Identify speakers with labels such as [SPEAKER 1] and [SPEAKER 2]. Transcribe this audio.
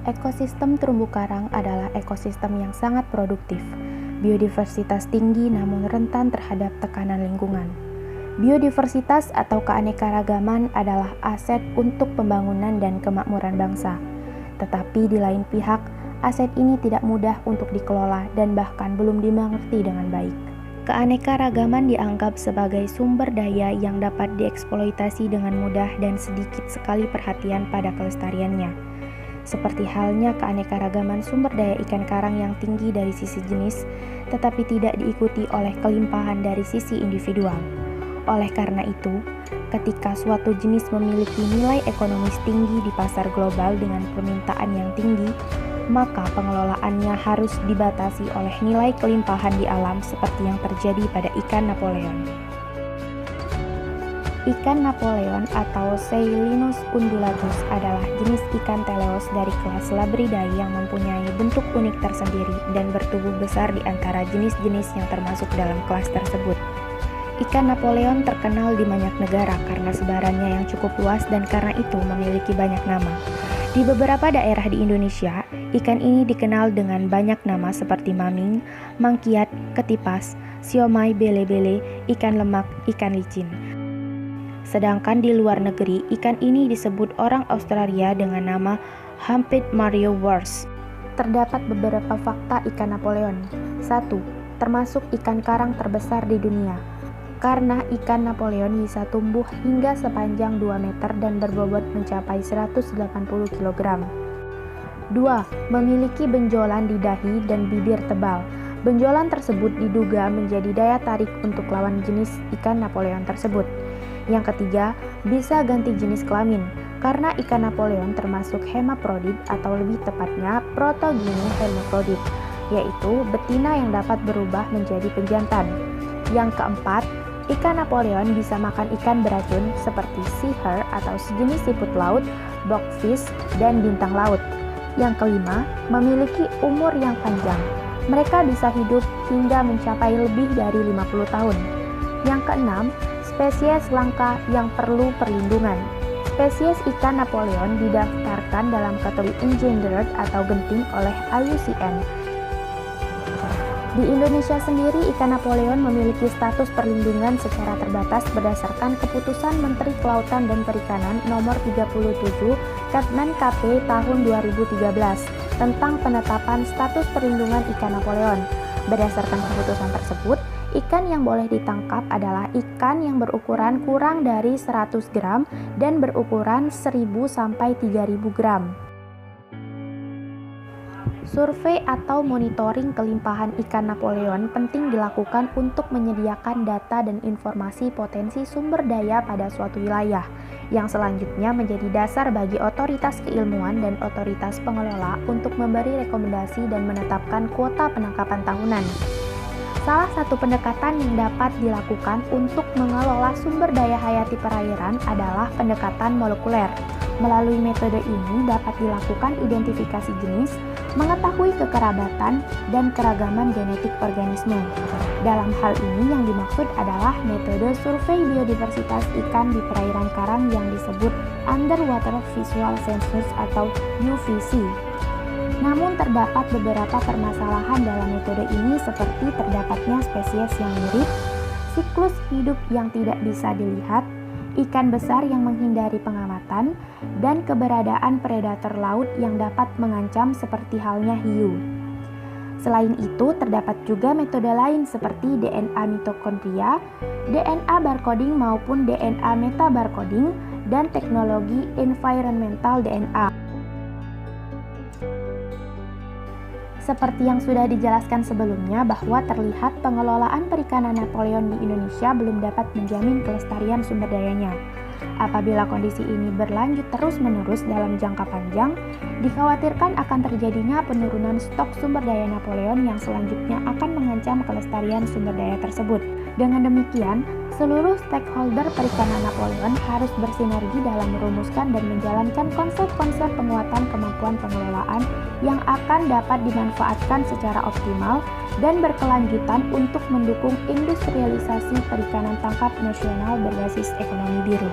[SPEAKER 1] Ekosistem terumbu karang adalah ekosistem yang sangat produktif. Biodiversitas tinggi namun rentan terhadap tekanan lingkungan. Biodiversitas atau keanekaragaman adalah aset untuk pembangunan dan kemakmuran bangsa. Tetapi di lain pihak, aset ini tidak mudah untuk dikelola dan bahkan belum dimengerti dengan baik. Keanekaragaman dianggap sebagai sumber daya yang dapat dieksploitasi dengan mudah dan sedikit sekali perhatian pada kelestariannya. Seperti halnya keanekaragaman sumber daya ikan karang yang tinggi dari sisi jenis, tetapi tidak diikuti oleh kelimpahan dari sisi individual. Oleh karena itu, ketika suatu jenis memiliki nilai ekonomis tinggi di pasar global dengan permintaan yang tinggi, maka pengelolaannya harus dibatasi oleh nilai kelimpahan di alam seperti yang terjadi pada ikan Napoleon. Ikan Napoleon atau Seilinus undulatus adalah jenis ikan teleos dari kelas Labridae yang mempunyai bentuk unik tersendiri dan bertubuh besar di antara jenis-jenis yang termasuk dalam kelas tersebut. Ikan Napoleon terkenal di banyak negara karena sebarannya yang cukup luas dan karena itu memiliki banyak nama. Di beberapa daerah di Indonesia, ikan ini dikenal dengan banyak nama seperti maming, mangkiat, ketipas, siomay bele-bele, ikan lemak, ikan licin. Sedangkan di luar negeri, ikan ini disebut orang Australia dengan nama Humped Mario Wurst. Terdapat beberapa fakta ikan Napoleon. 1. Termasuk ikan karang terbesar di dunia. Karena ikan Napoleon bisa tumbuh hingga sepanjang 2 meter dan berbobot mencapai 180 kg. 2. Memiliki benjolan di dahi dan bibir tebal. Benjolan tersebut diduga menjadi daya tarik untuk lawan jenis ikan Napoleon tersebut. Yang ketiga, bisa ganti jenis kelamin, karena ikan Napoleon termasuk hemaprodit atau lebih tepatnya protogynous hermaphrodit, yaitu betina yang dapat berubah menjadi penjantan. Yang keempat, ikan Napoleon bisa makan ikan beracun seperti sea hare atau sejenis siput laut, dogfish, dan bintang laut. Yang kelima, memiliki umur yang panjang. Mereka bisa hidup hingga mencapai lebih dari 50 tahun. Yang keenam, spesies langka yang perlu perlindungan. Spesies ikan Napoleon didaftarkan dalam kategori endangered atau genting oleh IUCN. Di Indonesia sendiri, ikan Napoleon memiliki status perlindungan secara terbatas berdasarkan Keputusan Menteri Kelautan dan Perikanan Nomor 37 Kepmen KP tahun 2013 tentang penetapan status perlindungan ikan Napoleon. Berdasarkan keputusan tersebut, ikan yang boleh ditangkap adalah ikan yang berukuran kurang dari 100 gram dan berukuran 1000 sampai 3000 gram. Survei atau monitoring kelimpahan ikan Napoleon penting dilakukan untuk menyediakan data dan informasi potensi sumber daya pada suatu wilayah, yang selanjutnya menjadi dasar bagi otoritas keilmuan dan otoritas pengelola untuk memberi rekomendasi dan menetapkan kuota penangkapan tahunan. Salah satu pendekatan yang dapat dilakukan untuk mengelola sumber daya hayati perairan adalah pendekatan molekuler. Melalui metode ini dapat dilakukan identifikasi jenis, mengetahui kekerabatan, dan keragaman genetik organisme. Dalam hal ini yang dimaksud adalah metode survei biodiversitas ikan di perairan karang yang disebut Underwater Visual Census atau UVC. Namun terdapat beberapa permasalahan dalam metode ini seperti terdapatnya spesies yang mirip, siklus hidup yang tidak bisa dilihat, ikan besar yang menghindari pengamatan, dan keberadaan predator laut yang dapat mengancam seperti halnya hiu. Selain itu, terdapat juga metode lain seperti DNA mitokondria, DNA barcoding maupun DNA metabarcoding, dan teknologi environmental DNA. Seperti yang sudah dijelaskan sebelumnya bahwa terlihat pengelolaan perikanan Napoleon di Indonesia belum dapat menjamin kelestarian sumber dayanya. Apabila kondisi ini berlanjut terus-menerus dalam jangka panjang, dikhawatirkan akan terjadinya penurunan stok sumber daya Napoleon yang selanjutnya akan mengancam kelestarian sumber daya tersebut. Dengan demikian, seluruh stakeholder perikanan Napoleon harus bersinergi dalam merumuskan dan menjalankan konsep-konsep penguatan kemampuan pengelolaan yang akan dapat dimanfaatkan secara optimal dan berkelanjutan untuk mendukung industrialisasi perikanan tangkap nasional berbasis ekonomi biru.